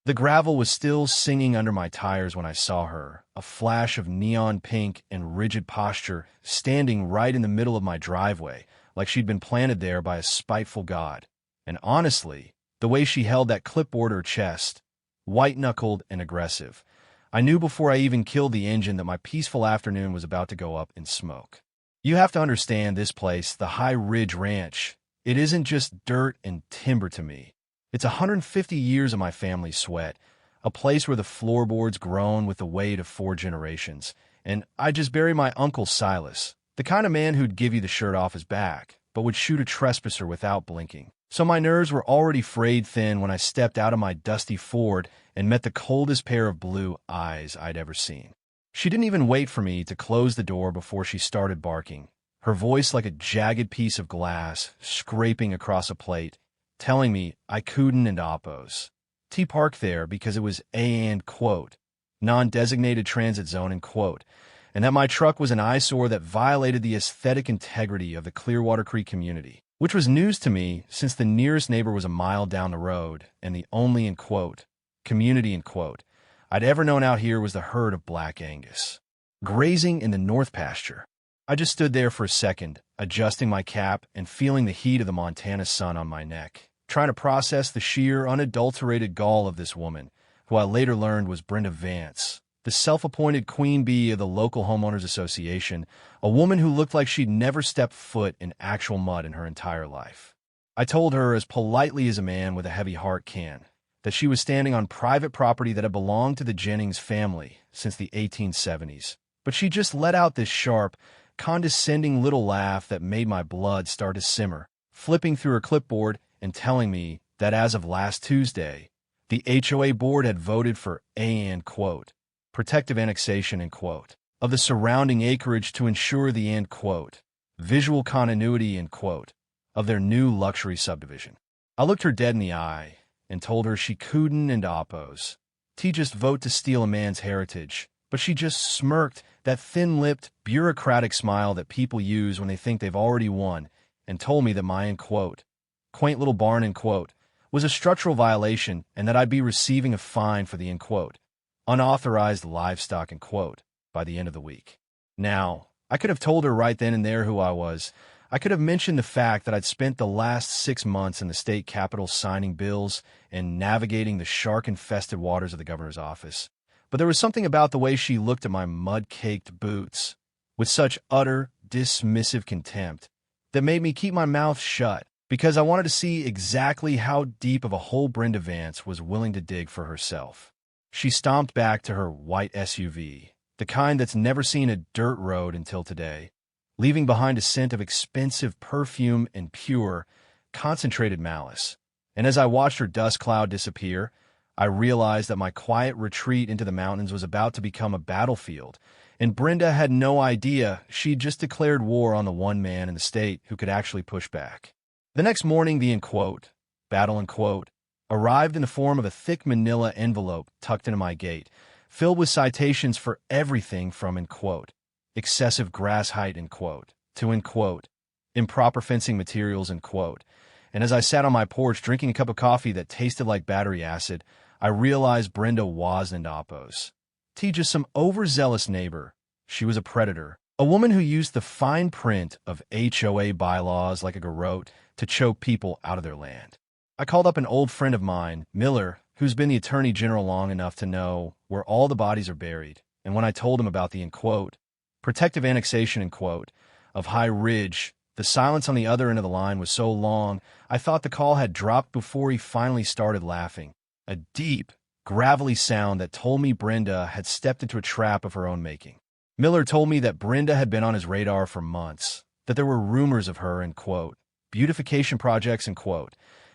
The gravel was still singing under my tires when I saw her, a flash of neon pink and rigid posture, standing right in the middle of my driveway, like she'd been planted there by a spiteful god. And honestly, the way she held that clipboard to her chest, white-knuckled and aggressive, I knew before I even killed the engine that my peaceful afternoon was about to go up in smoke. You have to understand this place, the High Ridge Ranch. It isn't just dirt and timber to me. It's 150 years of my family's sweat, a place where the floorboards groan with the weight of 4 generations. And I just bury my Uncle Silas, the kind of man who'd give you the shirt off his back, but would shoot a trespasser without blinking. So my nerves were already frayed thin when I stepped out of my dusty Ford and met the coldest pair of blue eyes I'd ever seen. She didn't even wait for me to close the door before she started barking, her voice like a jagged piece of glass scraping across a plate, telling me I couldn't and oppose. T parked there because it was quote, non-designated transit zone, quote, and that my truck was an eyesore that violated the aesthetic integrity of the Clearwater Creek community, which was news to me since the nearest neighbor was a mile down the road, and the only, quote, community, quote, I'd ever known out here was the herd of Black Angus, grazing in the north pasture. I just stood there for a second, adjusting my cap and feeling the heat of the Montana sun on my neck, trying to process the sheer, unadulterated gall of this woman, who I later learned was Brenda Vance, the self-appointed queen bee of the local homeowners association, a woman who looked like she'd never stepped foot in actual mud in her entire life. I told her as politely as a man with a heavy heart can, that she was standing on private property that had belonged to the Jennings family since the 1870s, but she just let out this sharp, condescending little laugh that made my blood start to simmer, flipping through her clipboard and telling me that as of last Tuesday, the HOA board had voted for quote, protective annexation, quote, of the surrounding acreage to ensure the quote, visual continuity, quote, of their new luxury subdivision. I looked her dead in the eye and told her she couldn't and oppose. Just vote to steal a man's heritage, but she just smirked, that thin-lipped, bureaucratic smile that people use when they think they've already won, and told me that my quote, quaint little barn, quote, was a structural violation and that I'd be receiving a fine for the quote, unauthorized livestock, quote, by the end of the week. Now, I could have told her right then and there who I was. I could have mentioned the fact that I'd spent the last 6 months in the state capitol signing bills and navigating the shark-infested waters of the governor's office. But there was something about the way she looked at my mud-caked boots with such utter, dismissive contempt that made me keep my mouth shut, because I wanted to see exactly how deep of a hole Brenda Vance was willing to dig for herself. She stomped back to her white SUV, the kind that's never seen a dirt road until today, leaving behind a scent of expensive perfume and pure, concentrated malice. And as I watched her dust cloud disappear, I realized that my quiet retreat into the mountains was about to become a battlefield, and Brenda had no idea she'd just declared war on the one man in the state who could actually push back. The next morning, the quote, battle, quote, arrived in the form of a thick manila envelope tucked into my gate, filled with citations for everything from, quote, excessive grass height, quote, to, quote, improper fencing materials, quote. And as I sat on my porch drinking a cup of coffee that tasted like battery acid, I realized Brenda wasn't oppose. Just some overzealous neighbor. She was a predator, a woman who used the fine print of HOA bylaws like a garrote to choke people out of their land. I called up an old friend of mine, Miller, who's been the attorney general long enough to know where all the bodies are buried, and when I told him about the, quote, protective annexation, quote, of High Ridge, the silence on the other end of the line was so long, I thought the call had dropped before he finally started laughing. A deep, gravelly sound that told me Brenda had stepped into a trap of her own making. Miller told me that Brenda had been on his radar for months, that there were rumors of her, quote, beautification projects, quote,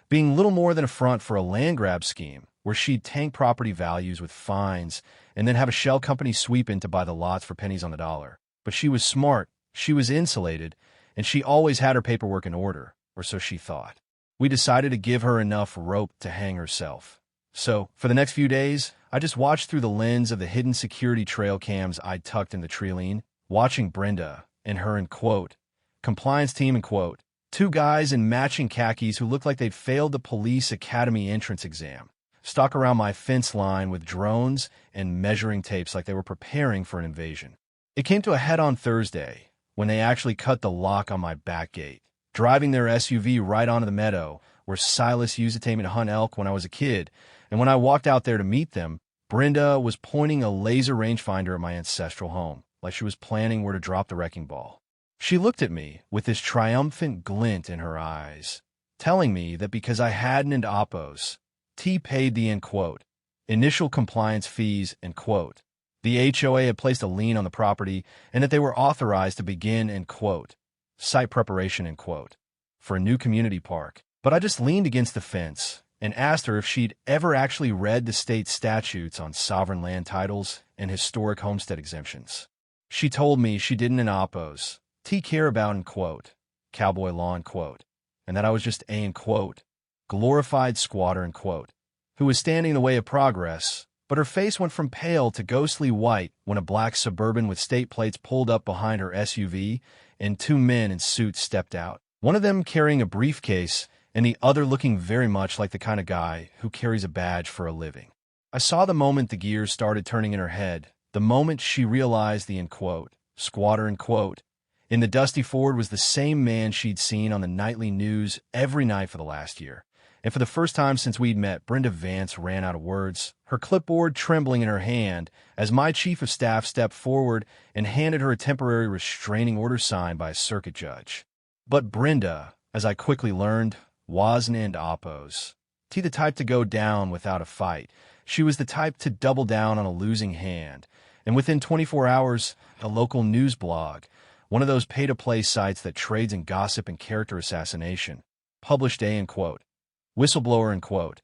being little more than a front for a land grab scheme where she'd tank property values with fines and then have a shell company sweep in to buy the lots for pennies on the dollar. But she was smart, she was insulated, and she always had her paperwork in order, or so she thought. We decided to give her enough rope to hang herself. So, for the next few days, I just watched through the lens of the hidden security trail cams I'd tucked in the treeline, watching Brenda and her, quote, compliance team, quote, 2 guys in matching khakis who looked like they'd failed the police academy entrance exam, stalk around my fence line with drones and measuring tapes like they were preparing for an invasion. It came to a head on Thursday when they actually cut the lock on my back gate, driving their SUV right onto the meadow where Silas used to take me to hunt elk when I was a kid. And when I walked out there to meet them, Brenda was pointing a laser rangefinder at my ancestral home, like she was planning where to drop the wrecking ball. She looked at me with this triumphant glint in her eyes, telling me that because I hadn't and oppos, T paid the initial compliance fees, the HOA had placed a lien on the property, and that they were authorized to begin, site preparation, for a new community park. But I just leaned against the fence and asked her if she'd ever actually read the state statutes on sovereign land titles and historic homestead exemptions. She told me she didn't oppos, T care about, cowboy law, and that I was just a, glorified squatter, who was standing in the way of progress, but her face went from pale to ghostly white when a black Suburban with state plates pulled up behind her SUV and two men in suits stepped out, one of them carrying a briefcase and the other looking very much like the kind of guy who carries a badge for a living. I saw the moment the gears started turning in her head, the moment she realized the, squatter, in the dusty Ford was the same man she'd seen on the nightly news every night for the last year. And for the first time since we'd met, Brenda Vance ran out of words, her clipboard trembling in her hand, as my chief of staff stepped forward and handed her a temporary restraining order signed by a circuit judge. But Brenda, as I quickly learned, wasn't oppos. T the type to go down without a fight. She was the type to double down on a losing hand. And within 24 hours, a local news blog, one of those pay-to-play sites that trades in gossip and character assassination, published a, whistleblower,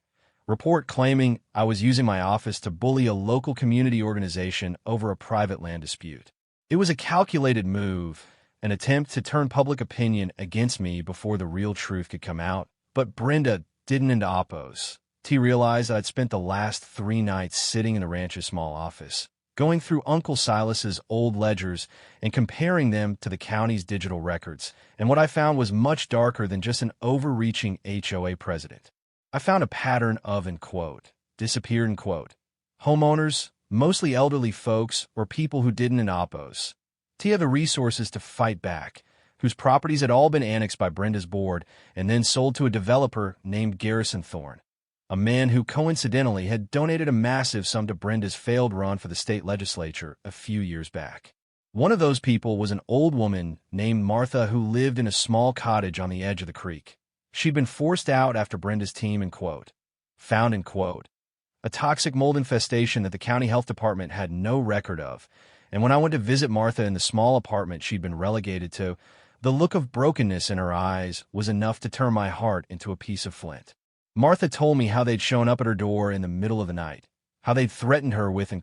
report claiming I was using my office to bully a local community organization over a private land dispute. It was a calculated move, an attempt to turn public opinion against me before the real truth could come out. But Brenda didn't oppos. T realized I'd spent the last 3 nights sitting in the ranch's small office, going through Uncle Silas's old ledgers and comparing them to the county's digital records, and what I found was much darker than just an overreaching HOA president. I found a pattern of, disappeared, homeowners, mostly elderly folks or people who didn't oppos. T had the resources to fight back, whose properties had all been annexed by Brenda's board and then sold to a developer named Garrison Thorne, a man who coincidentally had donated a massive sum to Brenda's failed run for the state legislature a few years back. One of those people was an old woman named Martha who lived in a small cottage on the edge of the creek. She'd been forced out after Brenda's team, found, a toxic mold infestation that the county health department had no record of. And when I went to visit Martha in the small apartment she'd been relegated to, the look of brokenness in her eyes was enough to turn my heart into a piece of flint. Martha told me how they'd shown up at her door in the middle of the night, how they'd threatened her with,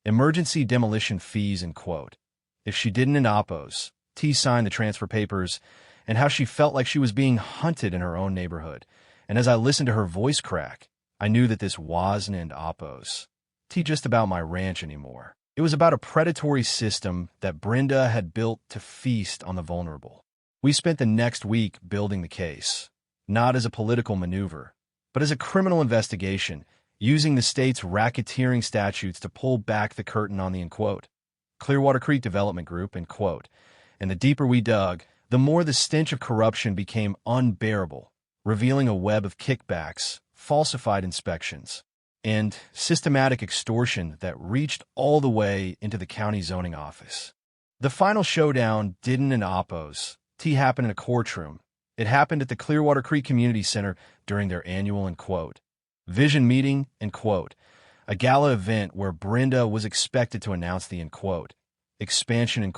emergency demolition fees, if she didn't oppos. T signed the transfer papers, and how she felt like she was being hunted in her own neighborhood. And as I listened to her voice crack, I knew that this wasn't oppos. T just about my ranch anymore. It was about a predatory system that Brenda had built to feast on the vulnerable. We spent the next week building the case, not as a political maneuver, but as a criminal investigation, using the state's racketeering statutes to pull back the curtain on the, Clearwater Creek Development Group, And the deeper we dug, the more the stench of corruption became unbearable, revealing a web of kickbacks, falsified inspections, and systematic extortion that reached all the way into the county zoning office. The final showdown didn't oppos. T happened in a courtroom. It happened at the Clearwater Creek Community Center during their annual, vision meeting, a gala event where Brenda was expected to announce the, expansion,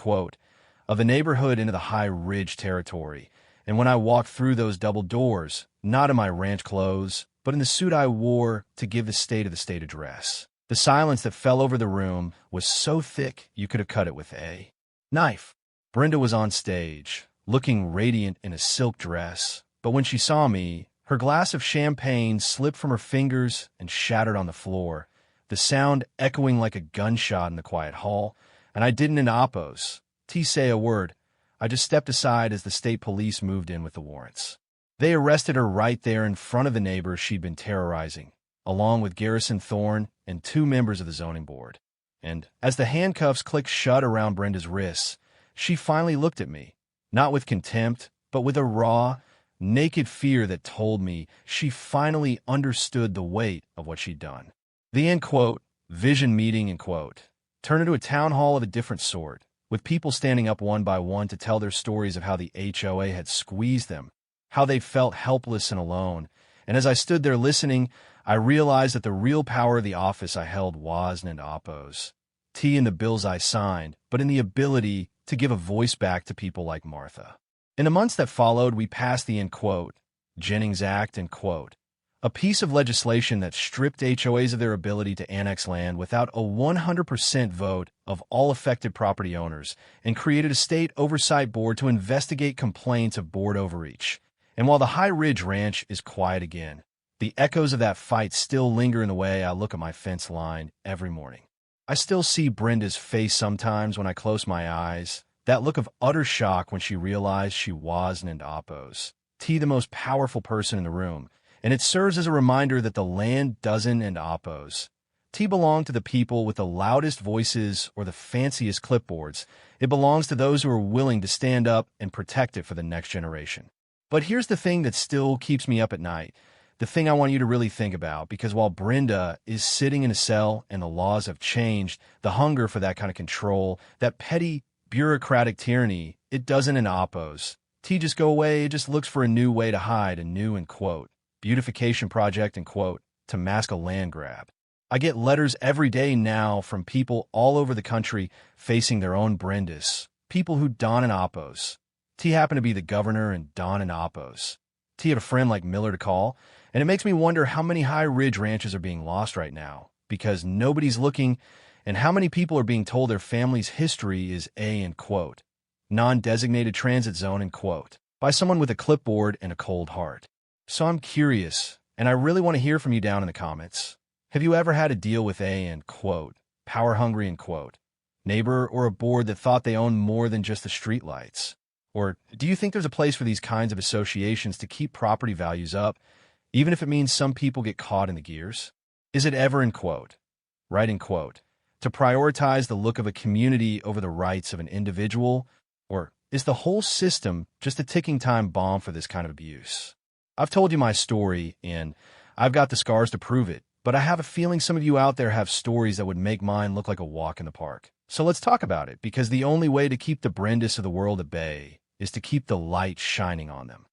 of the neighborhood into the High Ridge territory. And when I walked through those double doors, not in my ranch clothes, but in the suit I wore to give the State of the State address, the silence that fell over the room was so thick you could have cut it with a knife. Brenda was on stage, looking radiant in a silk dress, but when she saw me, her glass of champagne slipped from her fingers and shattered on the floor, the sound echoing like a gunshot in the quiet hall, and I didn't oppos. T say a word. I just stepped aside as the state police moved in with the warrants. They arrested her right there in front of the neighbors she'd been terrorizing, along with Garrison Thorne and 2 members of the zoning board. And as the handcuffs clicked shut around Brenda's wrists, she finally looked at me, not with contempt, but with a raw, naked fear that told me she finally understood the weight of what she'd done. The end quote, vision meeting end quote, turned into a town hall of a different sort, with people standing up one by one to tell their stories of how the HOA had squeezed them, how they felt helpless and alone. And as I stood there listening, I realized that the real power of the office I held wasn't in Oppo's T in the bills I signed, but in the ability to give a voice back to people like Martha. In the months that followed, we passed the end quote, Jennings Act end quote, a piece of legislation that stripped HOAs of their ability to annex land without a 100% vote of all affected property owners and created a state oversight board to investigate complaints of board overreach. And while the High Ridge Ranch is quiet again, the echoes of that fight still linger in the way I look at my fence line every morning. I still see Brenda's face sometimes when I close my eyes, that look of utter shock when she realized she wasn't in Oppo's T, the most powerful person in the room, and it serves as a reminder that the land doesn't end Oppo's T belong to the people with the loudest voices or the fanciest clipboards. It belongs to those who are willing to stand up and protect it for the next generation. But here's the thing that still keeps me up at night, the thing I want you to really think about, because while Brenda is sitting in a cell and the laws have changed, the hunger for that kind of control, that petty bureaucratic tyranny, it doesn't in Oppo's T just go away. It just looks for a new way to hide a new, end quote, beautification project, end quote, to mask a land grab. I get letters every day now from people all over the country facing their own Brendas, people who don in Oppo's T happen to be the governor and don in Oppo's T had a friend like Miller to call, and it makes me wonder how many High Ridge ranches are being lost right now because nobody's looking, and how many people are being told their family's history is a, end quote, non-designated transit zone, end quote, by someone with a clipboard and a cold heart. So I'm curious, and I really want to hear from you down in the comments. Have you ever had to deal with a, end quote, power-hungry, end quote, neighbor or a board that thought they owned more than just the streetlights? Or do you think there's a place for these kinds of associations to keep property values up, even if it means some people get caught in the gears? Is it ever, end quote, right, end quote, to prioritize the look of a community over the rights of an individual? Or is the whole system just a ticking time bomb for this kind of abuse? I've told you my story, and I've got the scars to prove it, but I have a feeling some of you out there have stories that would make mine look like a walk in the park. So let's talk about it, because the only way to keep the Brendas of the world at bay is to keep the light shining on them.